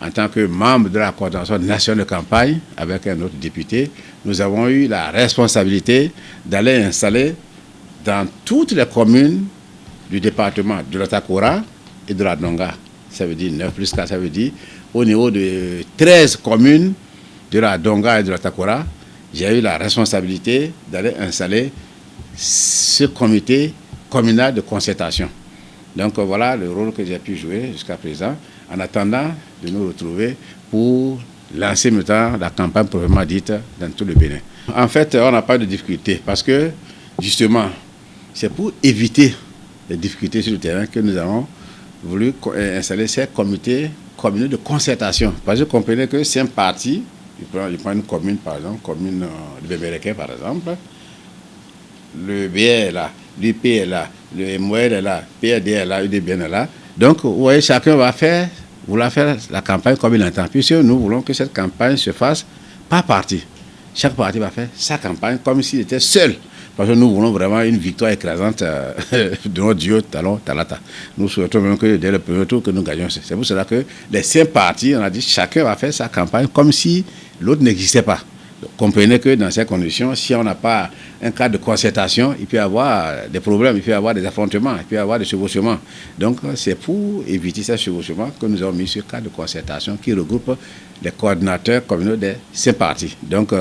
en tant que membre de la coordination nationale de campagne, avec un autre député, nous avons eu la responsabilité d'aller installer dans toutes les communes du département de l'Otakora et de la Donga. Ça veut dire 9 plus 4, ça veut dire au niveau de 13 communes de la Donga et de l'Otakora, j'ai eu la responsabilité d'aller installer ce comité communal de concertation. Donc voilà le rôle que j'ai pu jouer jusqu'à présent, en attendant de nous retrouver pour lancer maintenant la campagne proprement dite dans tout le Bénin. En fait, on n'a pas de difficulté parce que justement, c'est pour éviter les difficultés sur le terrain que nous avons voulu installer ces comités communaux de concertation. Parce que vous comprenez que c'est un parti, il prend une commune par exemple, commune de Bébéreké par exemple, le BR est là, l'UP est là, le MOL est là, PRD est là, UDBN est là. Donc, vous voyez, chacun va faire la campagne comme il entend. Puisque nous voulons que cette campagne se fasse par parti. Chaque parti va faire sa campagne comme s'il était seul. Parce que nous voulons vraiment une victoire écrasante de notre duo Talon Talata. Nous souhaitons même que dès le premier tour que nous gagnons. C'est pour cela que les 5 partis, on a dit chacun va faire sa campagne comme si l'autre n'existait pas. Comprenez que dans ces conditions, si on n'a pas un cadre de concertation, il peut y avoir des problèmes, il peut y avoir des affrontements, il peut y avoir des chevauchements. Donc c'est pour éviter ces chevauchements que nous avons mis ce cadre de concertation qui regroupe les coordinateurs communaux des 5 partis. Donc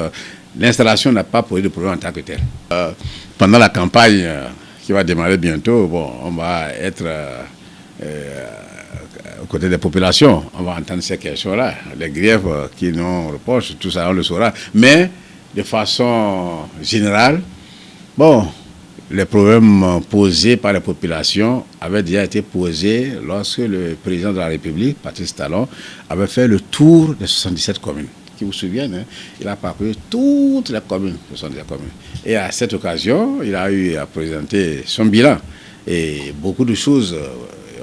l'installation n'a pas posé de problème en tant que tel. Pendant la campagne qui va démarrer bientôt, bon, on va être aux côtés des populations. On va entendre ces questions-là. Les griefs qui nous reprochent, tout ça, on le saura. Mais de façon générale, bon, les problèmes posés par les populations avaient déjà été posés lorsque le président de la République, Patrice Talon, avait fait le tour des 77 communes. Qui vous souviennent, hein, il a parcouru toutes les communes, 77 communes. Et à cette occasion, il a eu à présenter son bilan. Et beaucoup de choses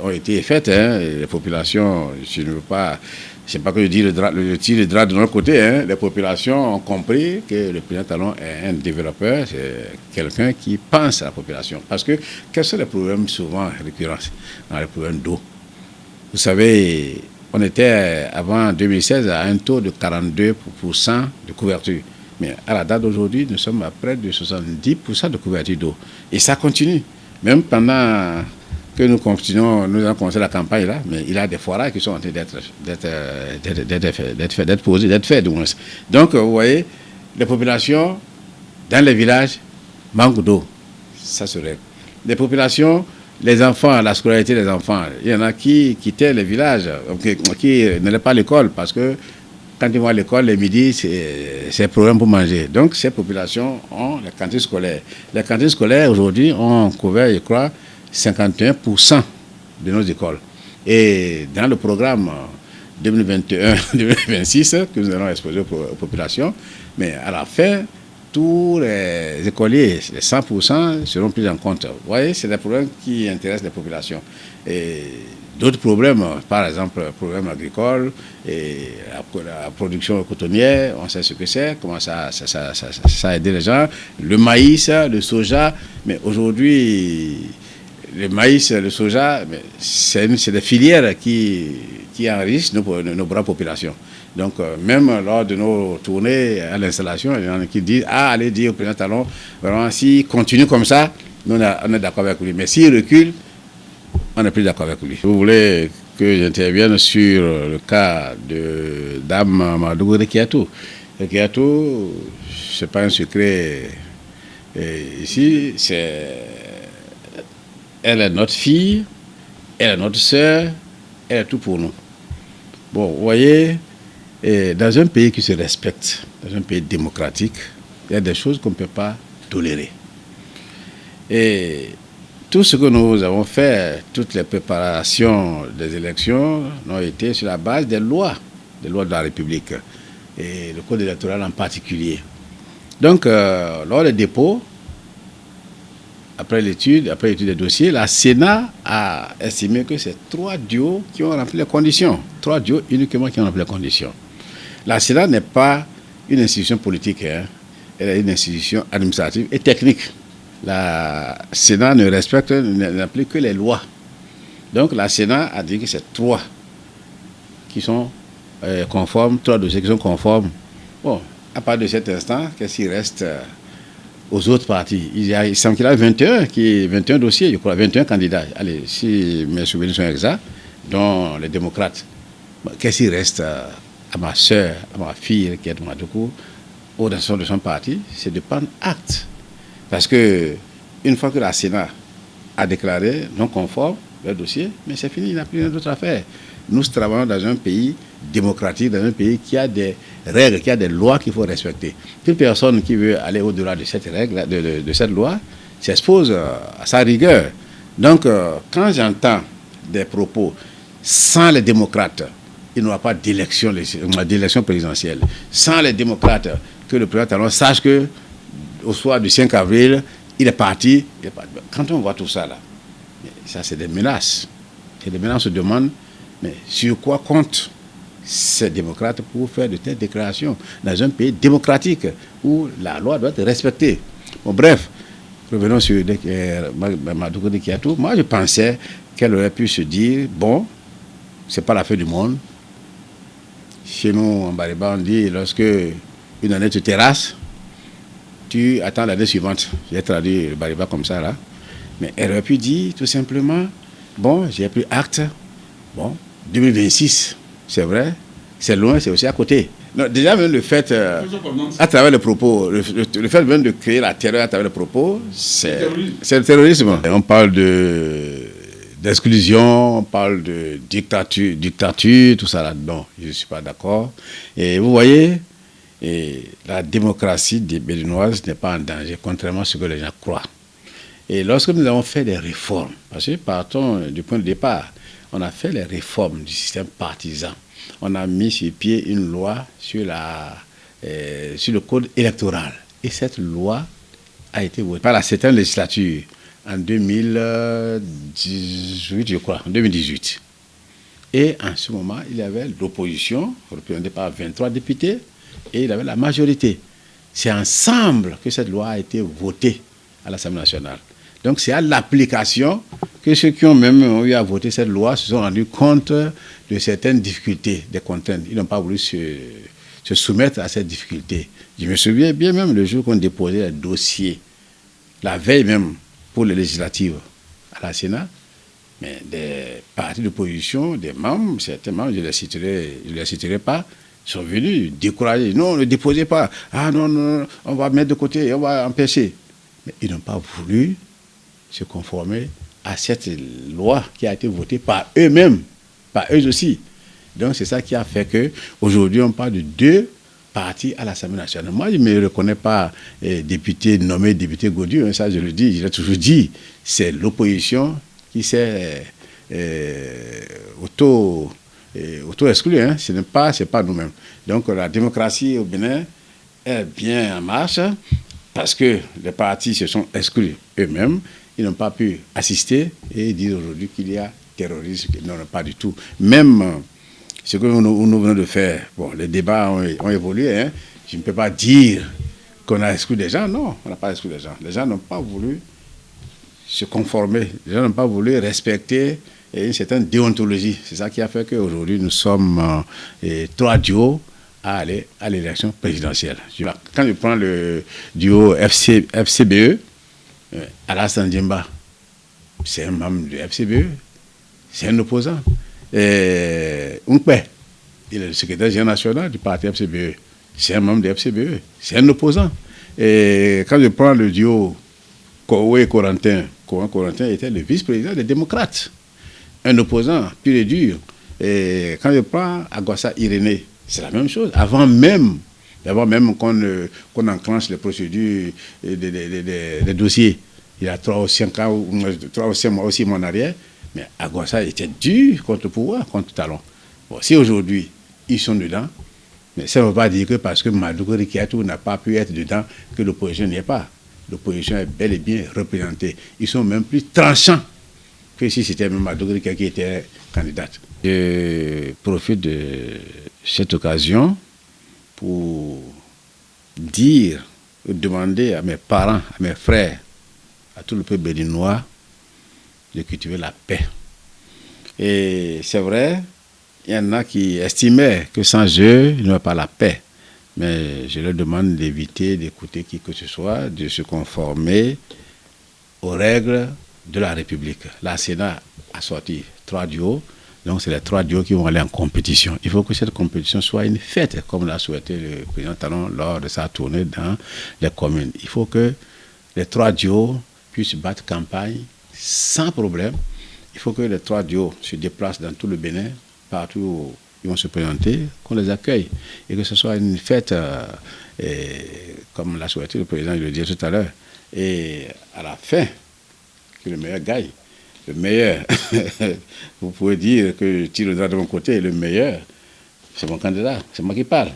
ont été faites. Hein, les populations, je ne veux pas, je ne sais pas que je dis le tire le drap de notre côté. Hein, les populations ont compris que le président Talon est un développeur, c'est quelqu'un qui pense à la population. Parce que quels sont les problèmes souvent récurrents dans les problèmes d'eau? Vous savez, on était avant 2016 à un taux de 42% de couverture. Mais à la date d'aujourd'hui, nous sommes à près de 70% de couverture d'eau. Et ça continue. Même pendant que nous continuons, nous avons commencé la campagne là, mais il y a des forages qui sont en train d'être posés, d'être faits du moins. Donc, vous voyez, les populations dans les villages manquent d'eau. Ça se règle. Les populations, les enfants, la scolarité des enfants, il y en a qui quittaient les villages, qui n'allaient pas à l'école parce que quand ils vont à l'école, les midis, c'est problème pour manger. Donc, ces populations ont les cantines scolaires. Les cantines scolaires, aujourd'hui, ont couvert, je crois, 51% de nos écoles. Et dans le programme 2021-2026 que nous allons exposer aux populations, mais à la fin, tous les écoliers, les 100% seront pris en compte. Vous voyez, c'est des problèmes qui intéressent les populations. Et d'autres problèmes, par exemple, problèmes agricoles, et la production cotonnière, on sait ce que c'est, comment ça a aidé les gens. Le maïs, le soja, mais aujourd'hui, le maïs, le soja, c'est des filières qui enrichissent nos braves populations. Donc, même lors de nos tournées à l'installation, il y en a qui disent « Ah, allez dire au président Talon, vraiment, s'il continue comme ça, nous, on est d'accord avec lui. Mais s'il recule, on n'est plus d'accord avec lui. » Vous voulez que j'intervienne sur le cas de Dame Madougou Rekiatou. Rekiatou, ce n'est pas un secret ici, elle est notre fille, elle est notre sœur, elle est tout pour nous. Bon, vous voyez, dans un pays qui se respecte, dans un pays démocratique, il y a des choses qu'on ne peut pas tolérer. Et tout ce que nous avons fait, toutes les préparations des élections, ont été sur la base des lois de la République, et le code électoral en particulier. Donc, lors des dépôts, après l'étude des dossiers, la Sénat a estimé que c'est 3 duos qui ont rempli les conditions. 3 duos uniquement qui ont rempli les conditions. La Sénat n'est pas une institution politique, hein. Elle est une institution administrative et technique. La Sénat n'applique que les lois. Donc la Sénat a dit que c'est 3 qui sont conformes, 3 dossiers qui sont conformes. Bon, à partir de cet instant, qu'est-ce qui reste aux autres partis? Il semble qu'il y a 21 dossiers, je crois, 21 candidats. Allez, si mes souvenirs sont exacts, dont les démocrates. Qu'est-ce qui reste à ma soeur, à ma fille qui est Madoukou, au sein de son parti? C'est de prendre acte. Parce que une fois que la Sénat a déclaré non conforme le dossier, mais c'est fini, il n'y a plus rien d'autre à faire. Nous travaillons dans un pays démocratique, dans un pays qui a des règles, qui a des lois qu'il faut respecter. Toute personne qui veut aller au-delà de cette règle, de cette loi, s'expose à sa rigueur. Donc, quand j'entends des propos sans les démocrates, il n'y aura pas d'élection présidentielle. Sans les démocrates, que le président Talon sache que au soir du 5 avril, il est parti. Quand on voit tout ça là, ça c'est des menaces. C'est des menaces, on se demande, mais sur quoi comptent ces démocrates pour faire de telles déclarations dans un pays démocratique où la loi doit être respectée. Bon, bref, revenons sur Madoukou Dikiatou. Moi, je pensais qu'elle aurait pu se dire, bon, c'est pas la fin du monde. Chez nous, en Bariba, on dit, lorsque une année te terrasse, tu attends l'année suivante. J'ai traduit le Bariba comme ça, là. Mais elle aurait pu dire, tout simplement, bon, j'ai pris acte, bon, 2026, c'est vrai, c'est loin, c'est aussi à côté. Non, déjà, même le fait, à travers le propos, le fait même de créer la terreur à travers le propos, c'est le terrorisme. On parle d'exclusion, on parle de dictature, tout ça là-dedans. Je ne suis pas d'accord. Et vous voyez, la démocratie des Béninoises n'est pas en danger, contrairement à ce que les gens croient. Et lorsque nous avons fait des réformes, parce que partons du point de départ, on a fait les réformes du système partisan. On a mis sur pied une loi sur le code électoral. Et cette loi a été votée par la 7e législature en 2018, je crois, en 2018. Et en ce moment, il y avait l'opposition, représentée par 23 députés, et il y avait la majorité. C'est ensemble que cette loi a été votée à l'Assemblée nationale. Donc c'est à l'application que ceux qui ont même eu à voter cette loi se sont rendus compte de certaines difficultés, des contraintes. Ils n'ont pas voulu se soumettre à cette difficulté. Je me souviens bien même le jour qu'on déposait un dossier, la veille même pour les législatives à la Sénat, mais des partis d'opposition, des membres, certains membres, je ne les citerai pas, sont venus décourager. Non, ne déposez pas. Ah non, non, on va mettre de côté, on va empêcher. Mais ils n'ont pas voulu se conformer à cette loi qui a été votée par eux-mêmes, par eux aussi. Donc c'est ça qui a fait qu'aujourd'hui on parle de 2 partis à l'Assemblée nationale. Moi je ne me reconnais pas député nommé député Gaudieu, hein, ça je le dis, je l'ai toujours dit, c'est l'opposition qui s'est auto-exclue, hein. Ce n'est pas nous-mêmes. Donc la démocratie au Bénin est bien en marche parce que les partis se sont exclus eux-mêmes. Ils n'ont pas pu assister et ils disent aujourd'hui qu'il y a terrorisme. Non, pas du tout. Même ce que nous venons de faire, bon, les débats ont évolué. Hein. Je ne peux pas dire qu'on a exclu des gens. Non, on n'a pas exclu des gens. Les gens n'ont pas voulu se conformer. Les gens n'ont pas voulu respecter une certaine déontologie. C'est ça qui a fait qu'aujourd'hui, nous sommes 3 duos à aller à l'élection présidentielle. Quand je prends le duo FCBE, Alassane Djemba, c'est un membre du FCBE, c'est un opposant. Unkpe, il est le secrétaire général national du parti FCBE, c'est un membre du FCBE, c'est un opposant. Et quand je prends le duo Koué Corentin était le vice-président des démocrates, un opposant pur et dur. Et quand je prends Agossa Irénée, c'est la même chose. Avant même qu'on enclenche les procédures des dossiers, il y a 3 ou 5 mois aussi en arrière, mais Agossa était dur contre le pouvoir, contre Talon. Bon, si aujourd'hui, ils sont dedans, mais ça ne veut pas dire que parce que Madoukou Dikiatou n'a pas pu être dedans, que l'opposition n'y est pas. L'opposition est bel et bien représentée. Ils sont même plus tranchants que si c'était même Madoukou Dikiatou qui était candidate. Je profite de cette occasion pour demander à mes parents, à mes frères, à tout le peuple béninois de cultiver la paix. Et c'est vrai, il y en a qui estimaient que sans eux, il n'y aurait pas la paix. Mais je leur demande d'éviter d'écouter qui que ce soit, de se conformer aux règles de la République. La Sénat a sorti 3 duos, donc c'est les 3 duos qui vont aller en compétition. Il faut que cette compétition soit une fête, comme l'a souhaité le président Talon lors de sa tournée dans les communes. Il faut que les 3 duos puissent battre campagne sans problème. Il faut que les 3 duos se déplacent dans tout le Bénin, partout où ils vont se présenter, qu'on les accueille. Et que ce soit une fête, comme l'a souhaité le président, je le disais tout à l'heure. Et à la fin, que le meilleur gagne. Le meilleur, vous pouvez dire que je tire le drap de mon côté, le meilleur, c'est mon candidat, c'est moi qui parle.